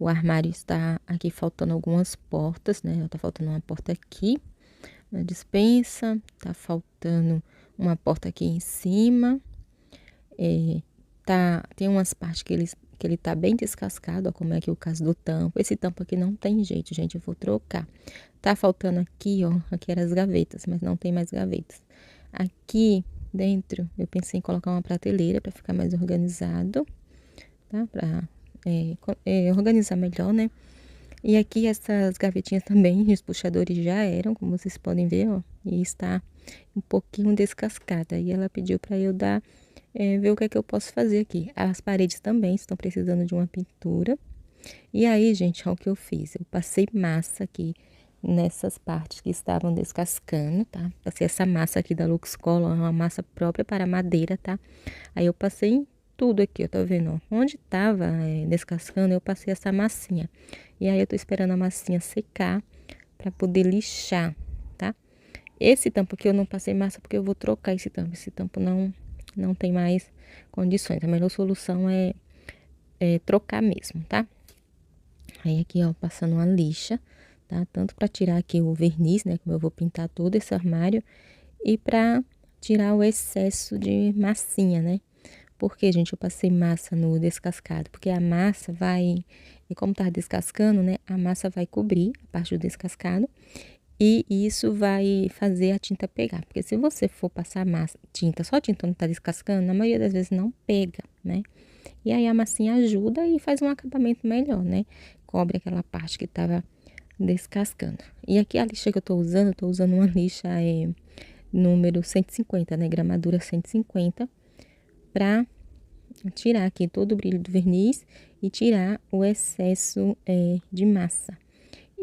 O armário está aqui faltando algumas portas, né? Tá faltando uma porta aqui na despensa, tá faltando uma porta aqui em cima. Tem umas partes que ele tá bem descascado, ó, como é que é o caso do tampo. Esse tampo aqui não tem jeito, gente, eu vou trocar. Tá faltando aqui, ó, aqui eram as gavetas, mas não tem mais gavetas. Aqui dentro, eu pensei em colocar uma prateleira para ficar mais organizado, tá? Pra organizar melhor, né? E aqui essas gavetinhas também, os puxadores já eram, como vocês podem ver, ó. E está um pouquinho descascada. E ela pediu para eu ver o que é que eu posso fazer aqui. As paredes também estão precisando de uma pintura. E aí, gente, olha o que eu fiz. Eu passei massa aqui nessas partes que estavam descascando, tá? Passei essa massa aqui da Lux Color, uma massa própria para madeira, tá? Aí eu passei em tudo aqui, ó, tá vendo? Ó? Onde tava descascando, eu passei essa massinha. E aí eu tô esperando a massinha secar para poder lixar, tá? Esse tampo aqui eu não passei massa porque eu vou trocar esse tampo. Esse tampo não tem mais condições. A melhor solução é trocar mesmo, tá? Aí aqui, ó, passando uma lixa, tá? Tanto para tirar aqui o verniz, né? Como eu vou pintar todo esse armário. E para tirar o excesso de massinha, né? Porque, gente, eu passei massa no descascado? Porque a massa vai... E como tá descascando, né? A massa vai cobrir a parte do descascado. E isso vai fazer a tinta pegar. Porque se você for passar massa, só tinta onde tá descascando, na maioria das vezes não pega, né? E aí a massinha ajuda e faz um acabamento melhor, né? Cobre aquela parte que tava descascando. E aqui a lixa que eu tô usando uma lixa número 150, né? Gramadura 150, pra tirar aqui todo o brilho do verniz e tirar o excesso de massa.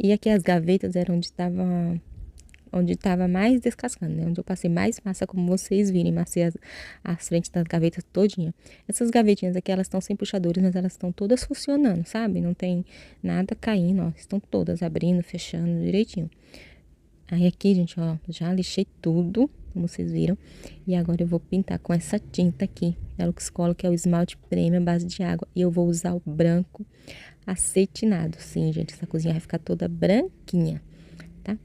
E aqui as gavetas eram onde estava mais descascando, né? Onde eu passei mais massa, como vocês virem, massei as frentes das gavetas todinha. Essas gavetinhas aqui, elas estão sem puxadores, mas elas estão todas funcionando, sabe? Não tem nada caindo, ó. Estão todas abrindo, fechando direitinho. Aí aqui, gente, ó, já lixei tudo, como vocês viram. E agora eu vou pintar com essa tinta aqui, da Lux Color, que é o esmalte premium à base de água. E eu vou usar o branco acetinado. Sim, gente, essa cozinha vai ficar toda branquinha, tá?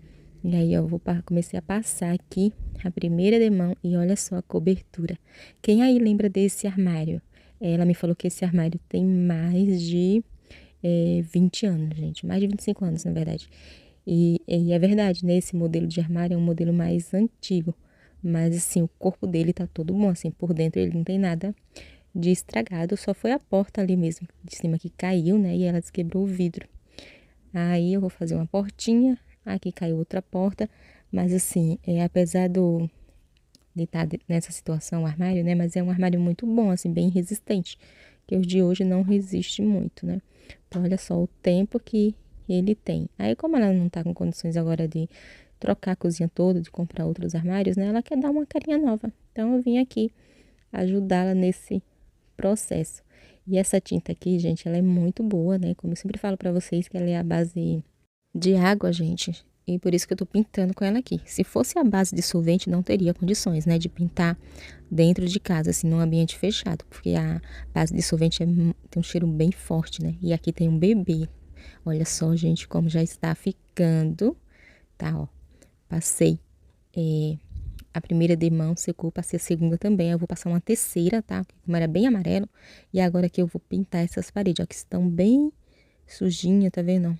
E aí, ó, comecei a passar aqui a primeira demão e olha só a cobertura. Quem aí lembra desse armário? Ela me falou que esse armário tem mais de 20 anos, gente. Mais de 25 anos, na verdade. E é verdade, né? Esse modelo de armário é um modelo mais antigo. Mas, assim, o corpo dele tá todo bom, assim. Por dentro ele não tem nada de estragado. Só foi a porta ali mesmo, de cima, que caiu, né? E ela desquebrou o vidro. Aí eu vou fazer uma portinha. Aqui caiu outra porta. Mas, assim, apesar de estar nessa situação, o armário, né? Mas é um armário muito bom, assim, bem resistente. Que os de hoje não resiste muito, né? Então, olha só o tempo que ele tem. Aí, como ela não tá com condições agora de trocar a cozinha toda, de comprar outros armários, né? Ela quer dar uma carinha nova. Então, eu vim aqui ajudá-la nesse processo. E essa tinta aqui, gente, ela é muito boa, né? Como eu sempre falo pra vocês, que ela é a base de água, gente. E por isso que eu tô pintando com ela aqui. Se fosse a base de solvente, não teria condições, né? De pintar dentro de casa, assim, num ambiente fechado. Porque a base de solvente tem um cheiro bem forte, né? E aqui tem um bebê. Olha só, gente, como já está ficando. Tá, ó. Passei a primeira demão, secou, passei a segunda também. Eu vou passar uma terceira, tá? Como era bem amarelo. E agora que eu vou pintar essas paredes, ó, que estão bem sujinha, tá vendo?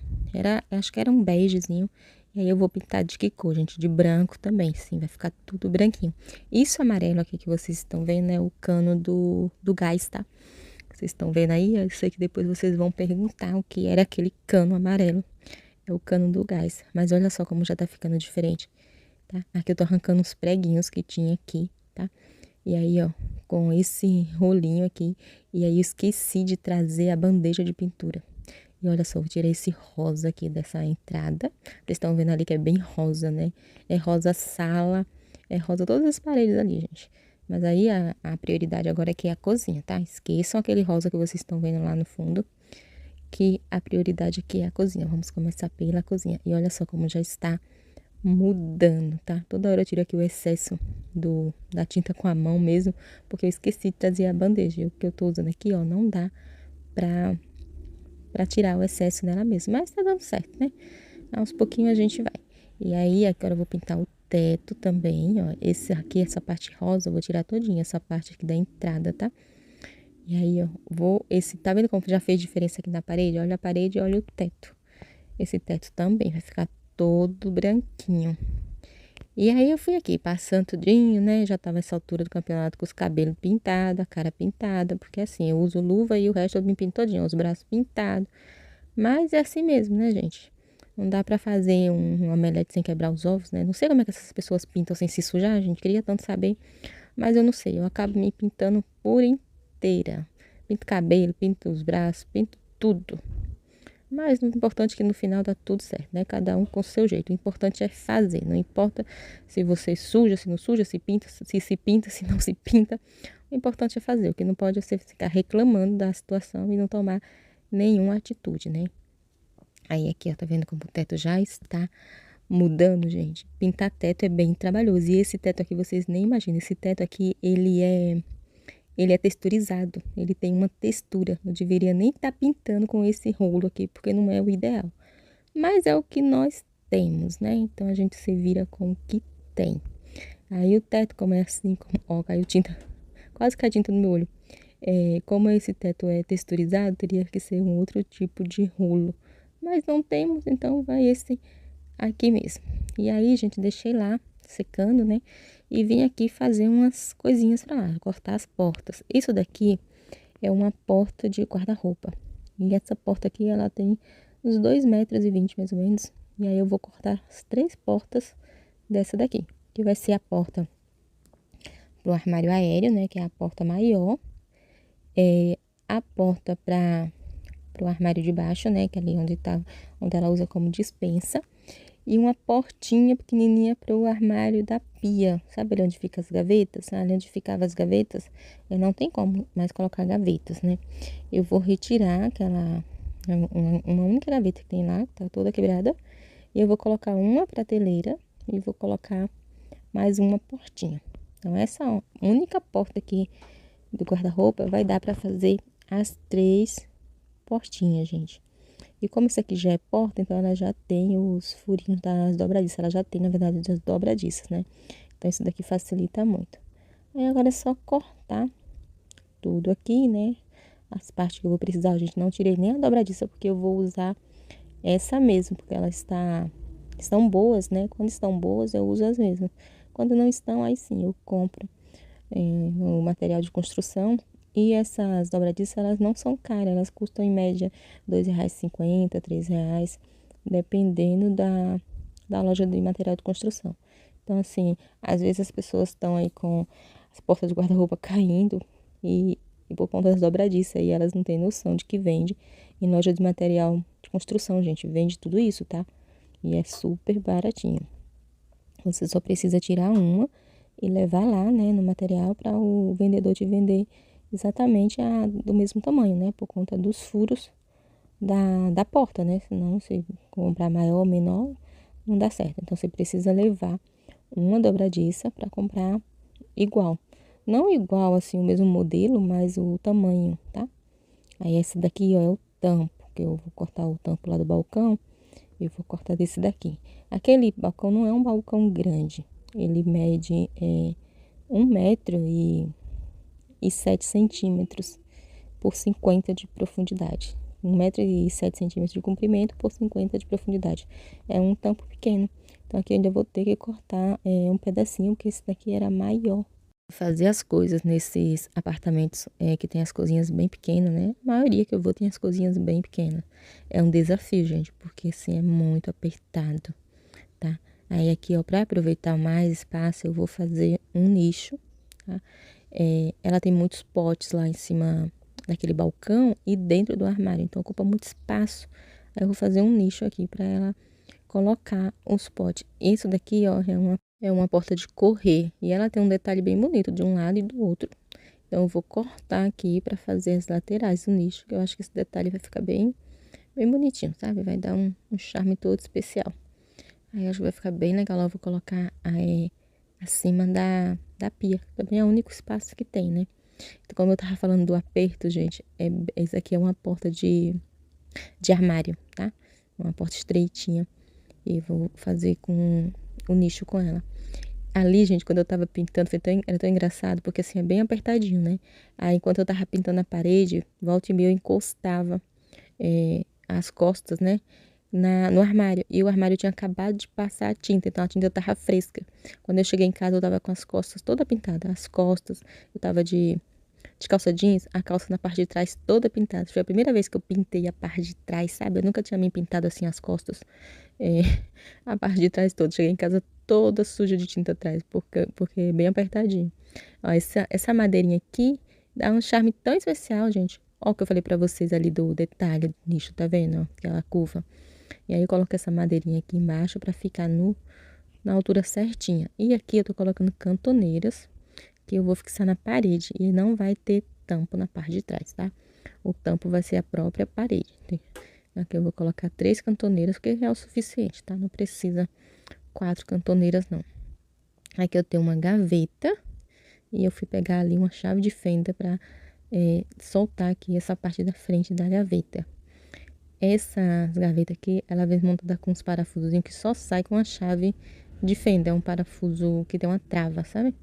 Acho que era um begezinho. E aí eu vou pintar de que cor, gente? De branco também, sim, vai ficar tudo branquinho. Isso amarelo aqui que vocês estão vendo é o cano do gás, tá? Vocês estão vendo aí? Eu sei que depois vocês vão perguntar o que era aquele cano amarelo. É o cano do gás. Mas olha só como já tá ficando diferente, tá? Aqui eu tô arrancando os preguinhos que tinha aqui, tá? E aí, ó, com esse rolinho aqui. E aí eu esqueci de trazer a bandeja de pintura. E olha só, eu tirei esse rosa aqui dessa entrada. Vocês estão vendo ali que é bem rosa, né? É rosa sala, é rosa todas as paredes ali, gente. Mas aí a prioridade agora é que é a cozinha, tá? Esqueçam aquele rosa que vocês estão vendo lá no fundo, que a prioridade aqui é a cozinha. Vamos começar pela cozinha. E olha só como já está mudando, tá? Toda hora eu tiro aqui o excesso da tinta com a mão mesmo, porque eu esqueci de trazer a bandeja. E o que eu tô usando aqui, ó, não dá pra pra tirar o excesso nela mesmo. Mas tá dando certo, né? Aos pouquinhos a gente vai. E aí, agora eu vou pintar o teto também, ó. Esse aqui, essa parte rosa, eu vou tirar todinha, essa parte aqui da entrada, tá? E aí, ó, tá vendo como já fez diferença aqui na parede? Olha a parede e olha o teto. Esse teto também vai ficar todo branquinho. E aí eu fui aqui, passando tudinho, né? Já tava nessa altura do campeonato com os cabelos pintados, a cara pintada, porque assim, eu uso luva e o resto eu me pinto todinho, os braços pintados. Mas é assim mesmo, né, gente? Não dá pra fazer um omelete sem quebrar os ovos, né? Não sei como é que essas pessoas pintam sem se sujar, gente. Queria tanto saber, mas eu não sei. Eu acabo me pintando por inteira. Pinto cabelo, pinto os braços, pinto tudo. Mas o importante é que no final dá tudo certo, né? Cada um com o seu jeito. O importante é fazer. Não importa se você suja, se não suja, se pinta, se pinta, se não se pinta. O importante é fazer. O que não pode é você ficar reclamando da situação e não tomar nenhuma atitude, né? Aí aqui, ó, tá vendo como o teto já está mudando, gente? Pintar teto é bem trabalhoso. E esse teto aqui, vocês nem imaginam. Esse teto aqui, ele é texturizado, ele tem uma textura. Não deveria nem estar pintando com esse rolo aqui, porque não é o ideal. Mas é o que nós temos, né? Então a gente se vira com o que tem. Aí o teto, como é assim, ó, caiu tinta, quase caiu tinta no meu olho. Como esse teto é texturizado, teria que ser um outro tipo de rolo. Mas não temos, então vai esse aqui mesmo. E aí, gente, deixei lá secando, né? E vim aqui fazer umas coisinhas pra lá, cortar as portas. Isso daqui é uma porta de guarda-roupa. E essa porta aqui, ela tem uns 2,20 m mais ou menos. E aí eu vou cortar as 3 portas dessa daqui. Que vai ser a porta pro armário aéreo, né? Que é a porta maior. A porta pro armário de baixo, né? Que é ali onde ela usa como despensa. E uma portinha pequenininha para o armário da pia. Sabe ali onde fica as gavetas? Ali onde ficavam as gavetas, não tem como mais colocar gavetas, né? Eu vou retirar aquela, uma única gaveta que tem lá, que tá toda quebrada. E eu vou colocar uma prateleira e vou colocar mais uma portinha. Então, essa única porta aqui do guarda-roupa vai dar para fazer as 3 portinhas, gente. E como isso aqui já é porta, então ela já tem os furinhos das dobradiças. Ela já tem, na verdade, as dobradiças, né? Então isso daqui facilita muito. Aí agora é só cortar tudo aqui, né? As partes que eu vou precisar, a gente não tirei nem a dobradiça, porque eu vou usar essa mesmo, porque elas estão boas, né? Quando estão boas, eu uso as mesmas. Quando não estão, aí sim, eu compro no material de construção. E essas dobradiças, elas não são caras, elas custam em média R$2,50, R$3, dependendo da loja de material de construção. Então, assim, às vezes as pessoas estão aí com as portas de guarda-roupa caindo e por conta das dobradiças, e elas não têm noção de que vende em loja de material de construção, gente. Vende tudo isso, tá? E é super baratinho. Você só precisa tirar uma e levar lá, né, no material para o vendedor te vender exatamente do mesmo tamanho, né, por conta dos furos da porta, né, senão se comprar maior ou menor não dá certo. Então você precisa levar uma dobradiça para comprar igual. Não igual assim o mesmo modelo, mas o tamanho, tá? Aí esse daqui, ó, é o tampo, que eu vou cortar o tampo lá do balcão. Eu vou cortar desse daqui. Aquele balcão não é um balcão grande. Ele mede 1,07 m por 50 de profundidade. 1,07 m de comprimento por 50 de profundidade. É um tampo pequeno. Então aqui eu ainda vou ter que cortar um pedacinho, porque esse daqui era maior. Fazer as coisas nesses apartamentos que tem as cozinhas bem pequenas, né? A maioria que eu vou tem as cozinhas bem pequenas. É um desafio, gente, porque assim é muito apertado, tá? Aí aqui, ó, para aproveitar mais espaço, eu vou fazer um nicho, tá? Ela tem muitos potes lá em cima daquele balcão e dentro do armário, então ocupa muito espaço. Aí eu vou fazer um nicho aqui para ela colocar os potes. Isso daqui, ó, é uma porta de correr e ela tem um detalhe bem bonito de um lado e do outro. Então eu vou cortar aqui para fazer as laterais do nicho, que eu acho que esse detalhe vai ficar bem, bem bonitinho, sabe? Vai dar um charme todo especial. Aí eu acho que vai ficar bem legal. Eu vou colocar acima da pia, que também é o único espaço que tem, né? Então, como eu tava falando do aperto, gente, esse aqui é uma porta de armário, tá? Uma porta estreitinha. E vou fazer com o nicho com ela. Ali, gente, quando eu tava pintando, era tão engraçado, porque assim, é bem apertadinho, né? Aí, enquanto eu tava pintando a parede, volta e meia eu encostava as costas, né? No armário. E o armário tinha acabado de passar a tinta, então a tinta tava fresca. Quando eu cheguei em casa, eu tava com as costas toda pintada. As costas, eu tava de calça jeans, a calça na parte de trás toda pintada. Foi a primeira vez que eu pintei a parte de trás, sabe? Eu nunca tinha me pintado assim as costas. É, a parte de trás toda. Cheguei em casa toda suja de tinta atrás, porque é bem apertadinho. Ó, essa madeirinha aqui dá um charme tão especial, gente. Ó o que eu falei pra vocês ali do detalhe do nicho, tá vendo? Ó, aquela curva. E aí eu coloco essa madeirinha aqui embaixo pra ficar na altura certinha. E aqui eu tô colocando cantoneiras que eu vou fixar na parede e não vai ter tampo na parte de trás, tá? O tampo vai ser a própria parede. Aqui eu vou colocar 3 cantoneiras, porque é o suficiente, tá? Não precisa 4 cantoneiras, não. Aqui eu tenho uma gaveta e eu fui pegar ali uma chave de fenda para soltar aqui essa parte da frente da gaveta. Essa gaveta aqui, ela vem montada com uns parafusos que só sai com a chave de fenda. É um parafuso que tem uma trava, sabe?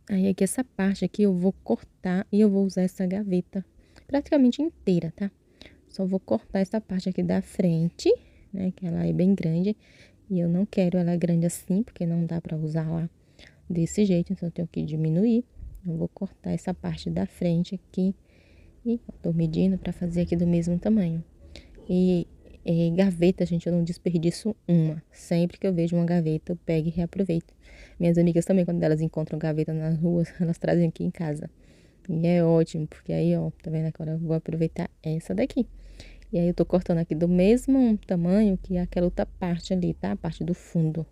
Aí aqui essa parte aqui eu vou cortar e eu vou usar essa gaveta praticamente inteira, tá? Só vou cortar essa parte aqui da frente, né? Que ela é bem grande. E eu não quero ela grande assim, porque não dá pra usar lá desse jeito. Então eu tenho que diminuir. Eu vou cortar essa parte da frente aqui. E tô medindo pra fazer aqui do mesmo tamanho. E gaveta, gente, eu não desperdiço uma. Sempre que eu vejo uma gaveta, eu pego e reaproveito. Minhas amigas também, quando elas encontram gaveta nas ruas, elas trazem aqui em casa. E é ótimo, porque aí, ó, tá vendo? Agora eu vou aproveitar essa daqui. E aí eu tô cortando aqui do mesmo tamanho que aquela outra parte ali, tá? A parte do fundo.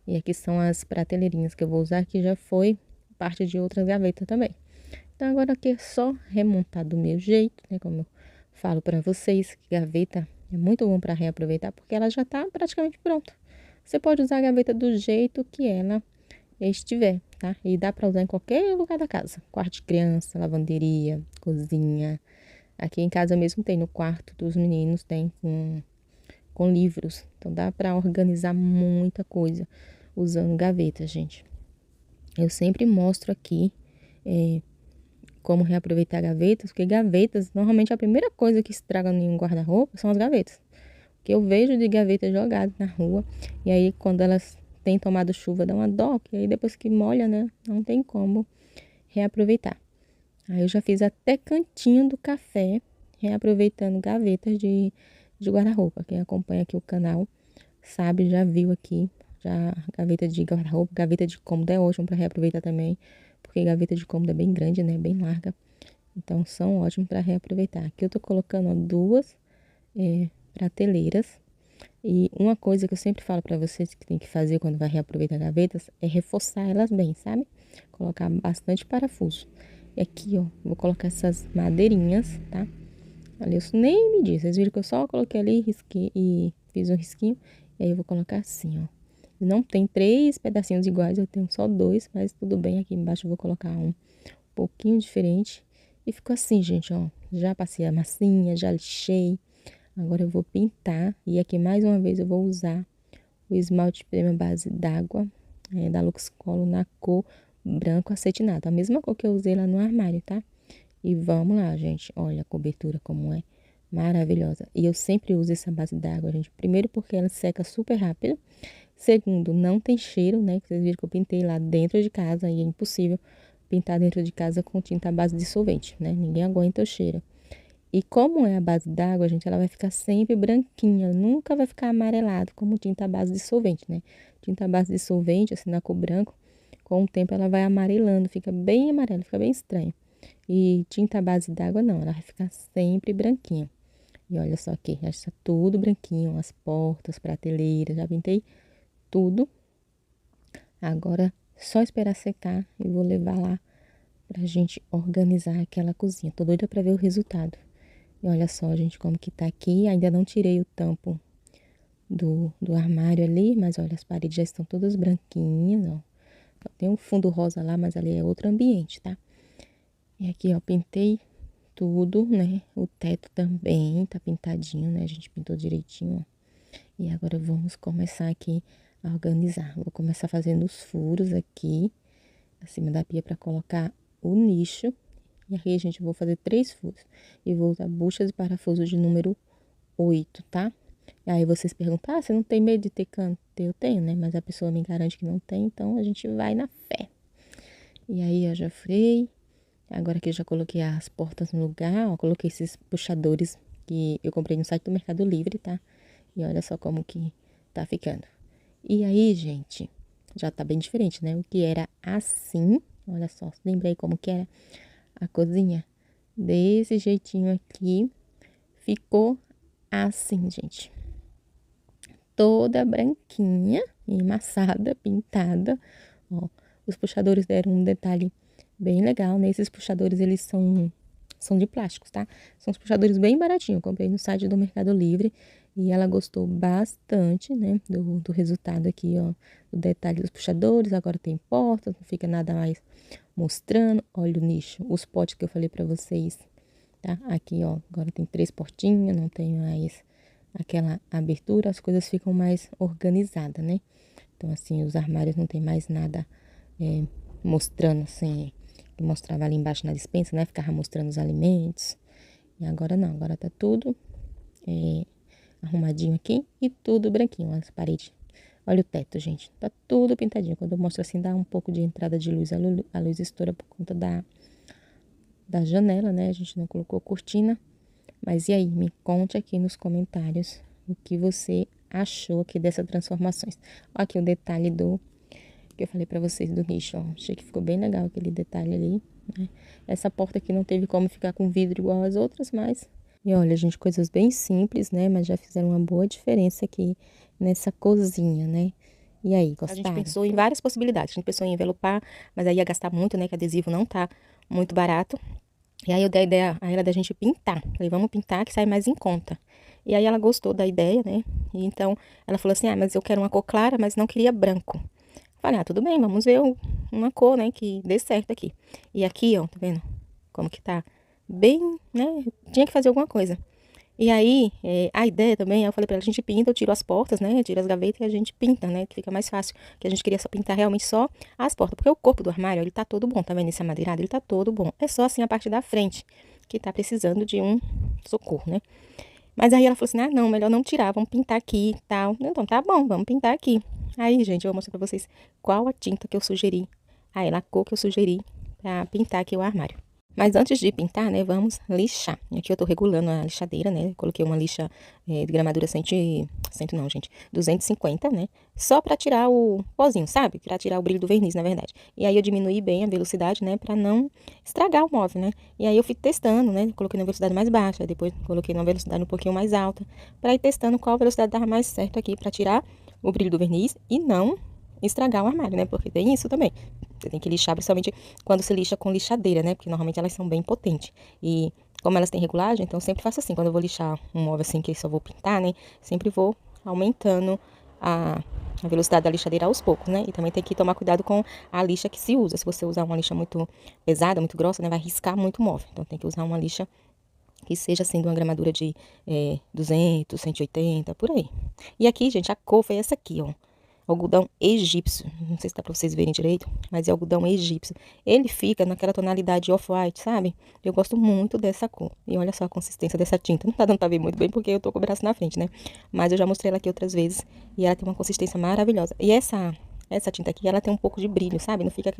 E aqui são as prateleirinhas que eu vou usar, que já foi parte de outras gavetas também. Então agora aqui é só remontar do meu jeito, né? Como eu falo pra vocês, que gaveta é muito bom pra reaproveitar, porque ela já tá praticamente pronta. Você pode usar a gaveta do jeito que ela estiver, tá? E dá pra usar em qualquer lugar da casa. Quarto de criança, lavanderia, cozinha. Aqui em casa mesmo tem, no quarto dos meninos tem com livros. Então dá pra organizar muita coisa usando gavetas, gente. Eu sempre mostro aqui como reaproveitar gavetas, porque gavetas, normalmente a primeira coisa que estraga em um guarda-roupa são as gavetas. Que eu vejo de gavetas jogadas na rua, e aí quando elas têm tomado chuva, dá uma dó, e aí depois que molha, né, não tem como reaproveitar. Aí eu já fiz até cantinho do café, reaproveitando gavetas de guarda-roupa. Quem acompanha aqui o canal sabe, já viu aqui, já gaveta de guarda-roupa, gaveta de cômodo é ótimo para reaproveitar também, porque gaveta de cômodo é bem grande, né, bem larga. Então são ótimos para reaproveitar. Aqui eu tô colocando ó, 2 prateleiras. E uma coisa que eu sempre falo para vocês que tem que fazer quando vai reaproveitar gavetas é reforçar elas bem, sabe? Colocar bastante parafuso. E aqui, ó, vou colocar essas madeirinhas, tá? Ali eu nem medi, vocês viram que eu só coloquei ali risquei, e fiz um risquinho. E aí eu vou colocar assim, ó. Não tem 3 pedacinhos iguais, eu tenho só 2, mas tudo bem. Aqui embaixo eu vou colocar um pouquinho diferente. E ficou assim, gente, ó. Já passei a massinha, já lixei. Agora eu vou pintar. E aqui mais uma vez eu vou usar o esmalte prêmio base d'água da Luxcolor na cor branco acetinado. A mesma cor que eu usei lá no armário, tá? E vamos lá, gente. Olha a cobertura como é maravilhosa. E eu sempre uso essa base d'água, gente. Primeiro porque ela seca super rápido. Segundo, não tem cheiro, né? Vocês viram que eu pintei lá dentro de casa e é impossível pintar dentro de casa com tinta à base de solvente, né? Ninguém aguenta o cheiro. E como é a base d'água, gente, ela vai ficar sempre branquinha, nunca vai ficar amarelado como tinta à base de solvente, né? Tinta à base de solvente, assim, na cor branco, com o tempo ela vai amarelando, fica bem amarelo, fica bem estranho. E tinta à base d'água não, ela vai ficar sempre branquinha. E olha só aqui, já está tudo branquinho, as portas, prateleiras, já pintei tudo. Agora, só esperar secar e vou levar lá pra gente organizar aquela cozinha. Tô doida pra ver o resultado. E olha só, gente, como que tá aqui. Ainda não tirei o tampo do armário ali, mas olha, as paredes já estão todas branquinhas, ó. Tem um fundo rosa lá, mas ali é outro ambiente, tá? E aqui, ó, pintei tudo, né? O teto também tá pintadinho, né? A gente pintou direitinho, ó. E agora vamos começar aqui a organizar. Vou começar fazendo os furos aqui, acima da pia, para colocar o nicho. E aqui, gente, eu vou fazer 3 furos. E vou usar buchas e parafusos de número 8, tá? E aí vocês perguntam, você não tem medo de ter canto? Eu tenho, né? Mas a pessoa me garante que não tem, então a gente vai na fé. E aí, eu já furei. Agora que eu já coloquei as portas no lugar, ó, coloquei esses puxadores que eu comprei no site do Mercado Livre, tá? E olha só como que tá ficando. E aí, gente, já tá bem diferente, né? O que era assim, olha só, lembrei como que era a cozinha? Desse jeitinho aqui, ficou assim, gente. Toda branquinha, emassada, pintada, ó. Os puxadores deram um detalhe bem legal, né? Esses puxadores, eles são de plásticos, tá? São os puxadores bem baratinhos. Eu comprei no site do Mercado Livre e ela gostou bastante, né? Do resultado aqui, ó. O detalhe dos puxadores. Agora tem portas, não fica nada mais mostrando. Olha o nicho, os potes que eu falei pra vocês, tá? Aqui, ó. Agora tem 3 portinhas, não tem mais aquela abertura. As coisas ficam mais organizadas, né? Então, assim, os armários não tem mais nada mostrando, assim, que mostrava ali embaixo na despensa, né? Ficava mostrando os alimentos. E agora não, agora tá tudo arrumadinho aqui e tudo branquinho, as paredes. Olha o teto, gente, tá tudo pintadinho. Quando eu mostro assim, dá um pouco de entrada de luz, a luz estoura por conta da janela, né? A gente não colocou cortina. Mas e aí, me conte aqui nos comentários o que você achou aqui dessas transformações. Olha aqui o detalhe que eu falei pra vocês do nicho, ó. Achei que ficou bem legal aquele detalhe ali, né? Essa porta aqui não teve como ficar com vidro igual as outras, mas... E olha, gente, coisas bem simples, né? Mas já fizeram uma boa diferença aqui nessa cozinha, né? E aí, gostaram? A gente pensou em várias possibilidades. A gente pensou em envelopar, mas aí ia gastar muito, né? Que adesivo não tá muito barato. E aí eu dei a ideia a ela da gente pintar. Falei, vamos pintar que sai mais em conta. E aí ela gostou da ideia, né? E então ela falou assim, mas eu quero uma cor clara, mas não queria branco. Falei, tudo bem, vamos ver uma cor, né, que dê certo aqui. E aqui, ó, tá vendo como que tá bem, né, tinha que fazer alguma coisa. E aí, a ideia também, eu falei pra ela, a gente pinta, eu tiro as portas, né, tiro as gavetas e a gente pinta, né, que fica mais fácil. Que a gente queria só pintar realmente só as portas, porque o corpo do armário, ele tá todo bom, tá vendo esse amadeirado? Ele tá todo bom. É só assim a parte da frente, que tá precisando de um socorro, né. Mas aí ela falou assim, não, melhor não tirar, vamos pintar aqui e tal. Então, tá bom, vamos pintar aqui. Aí, gente, eu vou mostrar pra vocês qual a tinta que eu sugeri. A cor que eu sugeri pra pintar aqui o armário. Mas antes de pintar, né, vamos lixar. Aqui eu tô regulando a lixadeira, né, coloquei uma lixa de gramadura 250, né, só pra tirar o pozinho, sabe? Pra tirar o brilho do verniz, na verdade. E aí eu diminuí bem a velocidade, né, pra não estragar o móvel, né. E aí eu fui testando, né, coloquei na velocidade mais baixa, depois coloquei na velocidade um pouquinho mais alta, pra ir testando qual velocidade dava mais certo aqui pra tirar o brilho do verniz e não estragar o armário, né? Porque tem isso também. Você tem que lixar, principalmente quando se lixa com lixadeira, né? Porque normalmente elas são bem potentes. E como elas têm regulagem, então eu sempre faço assim. Quando eu vou lixar um móvel assim, que só vou pintar, né? Sempre vou aumentando a velocidade da lixadeira aos poucos, né? E também tem que tomar cuidado com a lixa que se usa. Se você usar uma lixa muito pesada, muito grossa, né? Vai riscar muito o móvel. Então tem que usar uma lixa que seja assim de uma gramadura de 200, 180, por aí. E aqui, gente, a cor foi essa aqui, ó. Algodão egípcio, não sei se dá pra vocês verem direito, mas é algodão egípcio. Ele fica naquela tonalidade off-white, sabe? Eu gosto muito dessa cor. E olha só a consistência dessa tinta. Não tá dando pra ver muito bem porque eu tô com o braço na frente, né? Mas eu já mostrei ela aqui outras vezes e ela tem uma consistência maravilhosa. E essa tinta aqui, ela tem um pouco de brilho, sabe? Não fica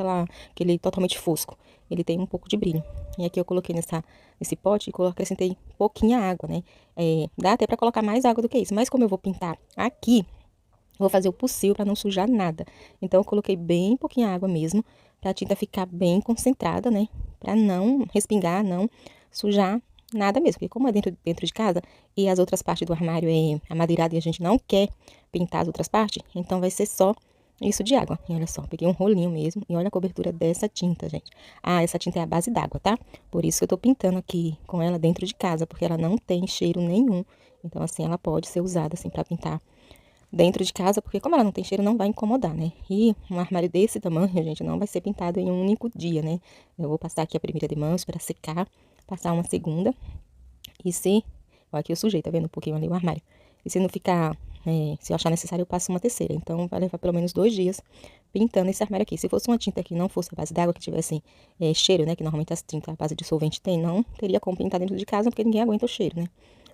aquele totalmente fosco. Ele tem um pouco de brilho. E aqui eu coloquei nesse pote e acrescentei pouquinha água, né? Dá até pra colocar mais água do que isso. Mas como eu vou pintar aqui, vou fazer o possível para não sujar nada. Então, eu coloquei bem pouquinha água mesmo, para a tinta ficar bem concentrada, né? Para não respingar, não sujar nada mesmo. Porque como é dentro de casa e as outras partes do armário é amadeirado e a gente não quer pintar as outras partes, então vai ser só isso de água. E olha só, peguei um rolinho mesmo e olha a cobertura dessa tinta, gente. Essa tinta é a base d'água, tá? Por isso que eu tô pintando aqui com ela dentro de casa, porque ela não tem cheiro nenhum. Então, assim, ela pode ser usada, assim, para pintar dentro de casa, porque como ela não tem cheiro, não vai incomodar, né? E um armário desse tamanho, gente, não vai ser pintado em um único dia, né? Eu vou passar aqui a primeira de mãos para secar passar uma segunda. E se... Ó, aqui eu sujei, tá vendo um pouquinho ali o armário. E se não ficar... se eu achar necessário, eu passo uma terceira. Então, vai levar pelo menos 2 dias pintando esse armário aqui. Se fosse uma tinta que não fosse a base d'água, que tivesse cheiro, né? Que normalmente as tintas à base de solvente tem, não teria como pintar dentro de casa, porque ninguém aguenta o cheiro, né?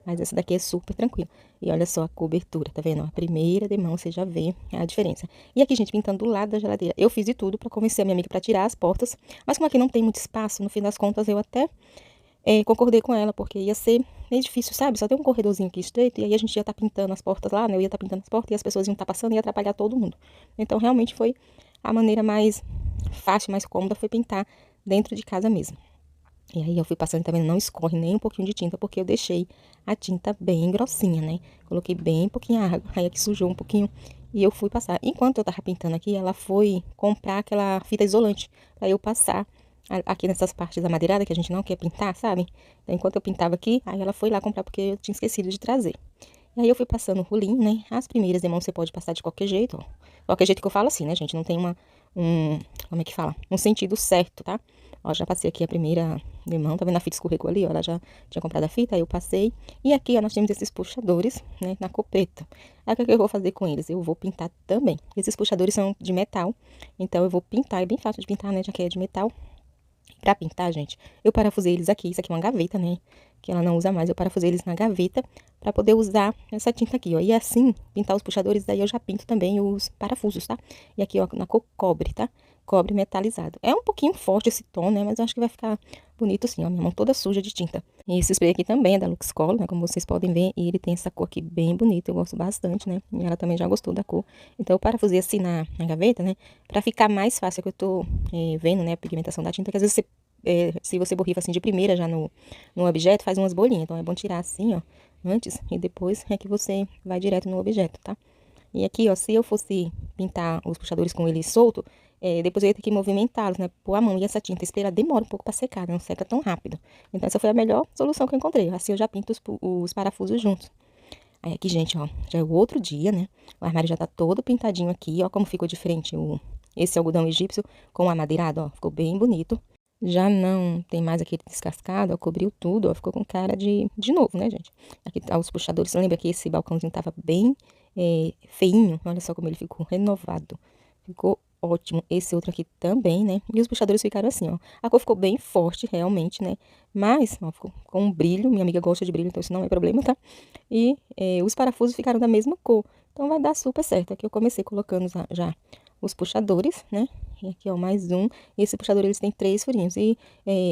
Mas essa daqui é super tranquila. E olha só a cobertura, tá vendo? A primeira de mão, você já vê a diferença. E aqui, gente, pintando do lado da geladeira. Eu fiz de tudo pra convencer a minha amiga pra tirar as portas. Mas como aqui não tem muito espaço, no fim das contas, eu até concordei com ela, porque ia ser meio difícil, sabe? Só tem um corredorzinho aqui estreito, e aí a gente ia estar pintando as portas lá, né? Eu ia estar pintando as portas e as pessoas iam estar passando e ia atrapalhar todo mundo. Então, realmente foi a maneira mais fácil, mais cômoda, foi pintar dentro de casa mesmo. E aí eu fui passando também, não escorre nem um pouquinho de tinta, porque eu deixei a tinta bem grossinha, né? Coloquei bem pouquinha água, aí aqui sujou um pouquinho e eu fui passar. Enquanto eu tava pintando aqui, ela foi comprar aquela fita isolante pra eu passar aqui nessas partes da madeirada que a gente não quer pintar, sabe? Então, enquanto eu pintava aqui, aí ela foi lá comprar porque eu tinha esquecido de trazer. E aí eu fui passando o rolinho, né? As primeiras demãos você pode passar de qualquer jeito, ó. Qualquer jeito que eu falo assim, né, gente? Não tem como é que fala? Um sentido certo, tá? Ó, já passei aqui a primeira demão, tá vendo a fita escorregou ali, ó? Ela já tinha comprado a fita, aí eu passei. E aqui, ó, nós temos esses puxadores, né, na cor preta. Aí o que é que eu vou fazer com eles? Eu vou pintar também. Esses puxadores são de metal, então eu vou pintar, é bem fácil de pintar, né, já que é de metal. Pra pintar, gente, eu parafusei eles aqui. Isso aqui é uma gaveta, né? Que ela não usa mais. Eu parafusei eles na gaveta pra poder usar essa tinta aqui, ó. E assim, pintar os puxadores, daí eu já pinto também os parafusos, tá? E aqui, ó, na cor cobre, tá? Cobre metalizado. É um pouquinho forte esse tom, né? Mas eu acho que vai ficar bonito sim, ó. Minha mão toda suja de tinta. E esse spray aqui também é da Lux Color, né? Como vocês podem ver. E ele tem essa cor aqui bem bonita. Eu gosto bastante, né? E ela também já gostou da cor. Então eu parafusei assim na gaveta, né? Pra ficar mais fácil, que eu tô vendo, né? A pigmentação da tinta, que às vezes você se você borrifa assim de primeira já no objeto, faz umas bolinhas. Então é bom tirar assim, ó, antes e depois é que você vai direto no objeto, tá? E aqui, ó, se eu fosse pintar os puxadores com ele solto, depois eu ia ter que movimentá-los, né? Pôr a mão. E essa tinta spray, ela demora um pouco pra secar, não seca tão rápido. Então essa foi a melhor solução que eu encontrei. Assim eu já pinto os parafusos juntos. Aí aqui, gente, ó, já é o outro dia, né? O armário já tá todo pintadinho aqui, ó, como ficou diferente esse algodão egípcio com o amadeirado, ó, ficou bem bonito. Já não tem mais aquele descascado, ó, cobriu tudo, ó, ficou com cara de novo, né, gente? Aqui tá os puxadores, lembra que esse balcãozinho tava bem feinho, olha só como ele ficou renovado. Ficou ótimo. Esse outro aqui também, né? E os puxadores ficaram assim, ó. A cor ficou bem forte, realmente, né? Mas, ó, ficou com um brilho, minha amiga gosta de brilho, então isso não é problema, tá? E os parafusos ficaram da mesma cor, então vai dar super certo. Aqui eu comecei colocando já os puxadores, né? E aqui, ó, mais um. Esse puxador, eles têm 3 furinhos. E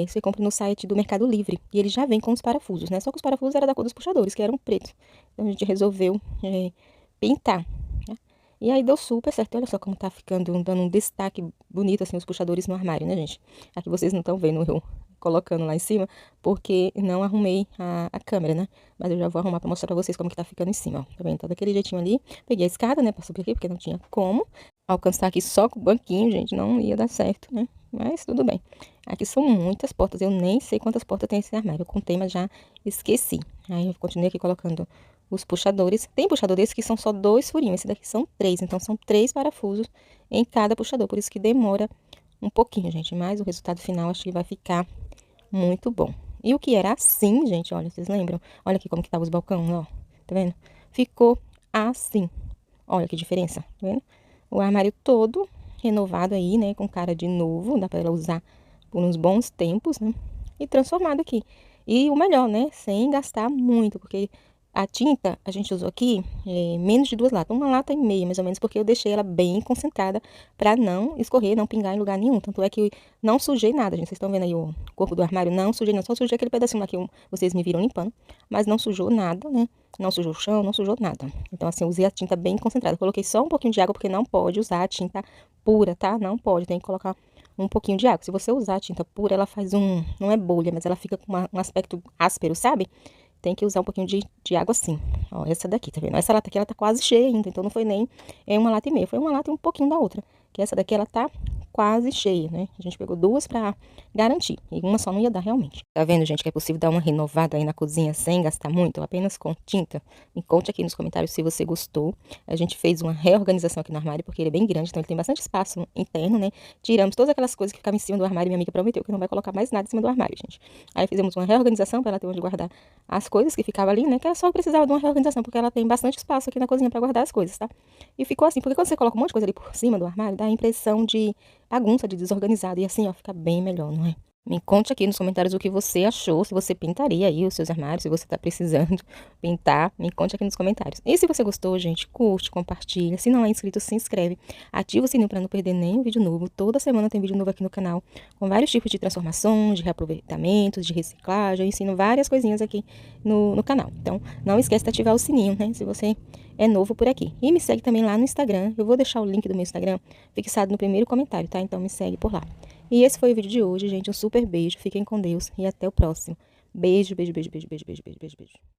você compra no site do Mercado Livre. E ele já vem com os parafusos, né? Só que os parafusos eram da cor dos puxadores, que eram pretos. Então, a gente resolveu pintar, né? E aí deu super certo. Olha só como tá ficando, dando um destaque bonito, assim, os puxadores no armário, né, gente? Aqui vocês não estão vendo eu colocando lá em cima, porque não arrumei a câmera, né? Mas eu já vou arrumar pra mostrar pra vocês como que tá ficando em cima, ó. Tá vendo? Tá daquele jeitinho ali. Peguei a escada, né, pra subir aqui, porque não tinha como alcançar aqui só com o banquinho, gente. Não ia dar certo, né? Mas tudo bem. Aqui são muitas portas. Eu nem sei quantas portas tem esse armário. Eu contei, mas já esqueci. Aí eu continuei aqui colocando os puxadores. Tem puxadores que são só 2 furinhos. Esse daqui são 3. Então, são 3 parafusos em cada puxador. Por isso que demora um pouquinho, gente. Mas o resultado final acho que vai ficar muito bom. E o que era assim, gente, olha, vocês lembram? Olha aqui como que tava os balcões, ó. Tá vendo? Ficou assim. Olha que diferença, tá vendo? O armário todo renovado aí, né? Com cara de novo. Dá pra ela usar por uns bons tempos, né? E transformado aqui. E o melhor, né? Sem gastar muito, porque a tinta a gente usou aqui menos de 2 latas. 1,5 lata, mais ou menos, porque eu deixei ela bem concentrada pra não escorrer, não pingar em lugar nenhum. Tanto é que eu não sujei nada, gente. Vocês estão vendo aí o corpo do armário? Não sujei, não. Só sujei aquele pedacinho lá que vocês me viram limpando. Mas não sujou nada, né? Não sujou o chão, não sujou nada. Então, assim, eu usei a tinta bem concentrada. Coloquei só um pouquinho de água, porque não pode usar a tinta pura, tá? Não pode, tem que colocar um pouquinho de água. Se você usar a tinta pura, ela faz não é bolha, mas ela fica com um aspecto áspero, sabe? Tem que usar um pouquinho de água assim. Ó, essa daqui, tá vendo? Essa lata aqui, ela tá quase cheia ainda, então não foi nem 1,5 lata. Foi 1 lata e um pouquinho da outra. Que essa daqui, ela tá quase cheia, né? A gente pegou 2 pra garantir, e uma só não ia dar realmente. Tá vendo, gente, que é possível dar uma renovada aí na cozinha sem gastar muito, apenas com tinta? Me conte aqui nos comentários se você gostou. A gente fez uma reorganização aqui no armário, porque ele é bem grande, então ele tem bastante espaço interno, né? Tiramos todas aquelas coisas que ficavam em cima do armário, minha amiga prometeu que não vai colocar mais nada em cima do armário, gente. Aí fizemos uma reorganização para ela ter onde guardar as coisas que ficavam ali, né? Que ela só precisava de uma reorganização, porque ela tem bastante espaço aqui na cozinha para guardar as coisas, tá? E ficou assim, porque quando você coloca um monte de coisa ali por cima do armário, dá a impressão de bagunça, de desorganizado. E assim, ó, fica bem melhor, não é? Me conte aqui nos comentários o que você achou, se você pintaria aí os seus armários, se você tá precisando pintar, me conte aqui nos comentários. E se você gostou, gente, curte, compartilha. Se não é inscrito, se inscreve. Ativa o sininho para não perder nenhum vídeo novo. Toda semana tem vídeo novo aqui no canal, com vários tipos de transformações, de reaproveitamentos, de reciclagem. Eu ensino várias coisinhas aqui no canal. Então, não esquece de ativar o sininho, né? Se você é novo por aqui. E me segue também lá no Instagram. Eu vou deixar o link do meu Instagram fixado no primeiro comentário, tá? Então me segue por lá. E esse foi o vídeo de hoje, gente. Um super beijo. Fiquem com Deus e até o próximo. Beijo, beijo, beijo, beijo, beijo, beijo, beijo, beijo, beijo.